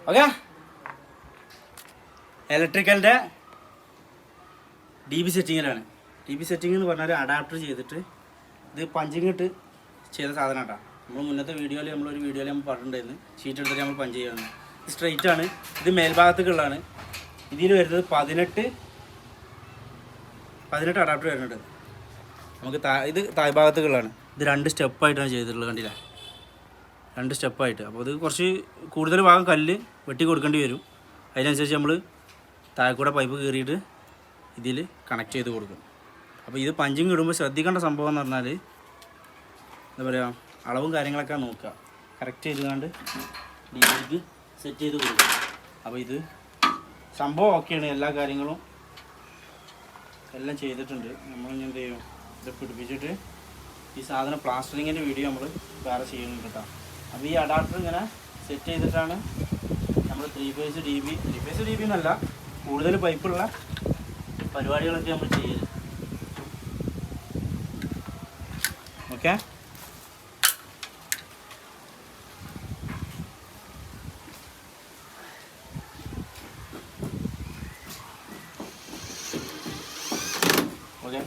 Okay. ഇലക്ട്രിക്കലിൻ്റെ DB സെറ്റിങ്ങിലാണ്. DB setting എന്ന് പറഞ്ഞാൽ adapter ചെയ്തിട്ട് ഇത് പഞ്ചിങ് ഇട്ട് ചെയ്ത സാധനം കേട്ടോ. നമ്മൾ മുന്നത്തെ വീഡിയോയിൽ നമ്മളൊരു വീഡിയോയിൽ നമ്മൾ പറഞ്ഞിട്ടുണ്ടായിരുന്നു ഷീറ്റ് എടുത്തിട്ട് നമ്മൾ പഞ്ച് ചെയ്യുന്നത്. ഇത് സ്ട്രെയിറ്റ് ആണ്. ഇത് മേൽഭാഗത്തേക്കുള്ളതാണ്. ഇതിൽ വരുന്നത് 18 അഡാപ്റ്റർ വരുന്നുണ്ട് നമുക്ക്. ഇത് താഴ്ഭാഗത്തേക്കുള്ളതാണ്. ഇത് 2 സ്റ്റെപ്പായിട്ടാണ് ചെയ്തിട്ടുള്ളത്, കണ്ടില്ല, 2 സ്റ്റെപ്പായിട്ട്. അപ്പോൾ ഇത് കുറച്ച് കൂടുതൽ ഭാഗം കല്ല് വെട്ടി കൊടുക്കേണ്ടി വരും. അതിനനുസരിച്ച് നമ്മൾ താഴെക്കൂടെ പൈപ്പ് കയറിയിട്ട് ഇതിൽ കണക്ട് ചെയ്ത് കൊടുക്കും. അപ്പോൾ ഇത് പഞ്ചിങ് ഇടുമ്പോൾ ശ്രദ്ധിക്കേണ്ട സംഭവം എന്ന് പറഞ്ഞാൽ എന്താ പറയുക, അളവും കാര്യങ്ങളൊക്കെ നോക്കുക, കറക്റ്റ് ചെയ്തുകൊണ്ട് DBക്ക് സെറ്റ് ചെയ്ത് കൊടുക്കുക. അപ്പോൾ ഇത് സംഭവം ഓക്കെയാണ്, എല്ലാ കാര്യങ്ങളും എല്ലാം ചെയ്തിട്ടുണ്ട്. നമ്മളിനി എന്ത് ചെയ്യും, ഇത് പിടിപ്പിച്ചിട്ട് ഈ സാധനം പ്ലാസ്റ്ററിങ്ങിൻ്റെ വീഡിയോ നമ്മൾ വേറെ ചെയ്യുന്നുണ്ട് കേട്ടോ. അപ്പോൾ ഈ അഡാപ്റ്റർ ഇങ്ങനെ സെറ്റ് ചെയ്തിട്ടാണ് നമ്മൾ 3 ഫേസ് DB എന്നല്ല, കൂടുതൽ പൈപ്പുള്ള പരിപാടികളൊക്കെ നമ്മൾ ചെയ്യല്. ഓക്കെ. ഓക്കെ.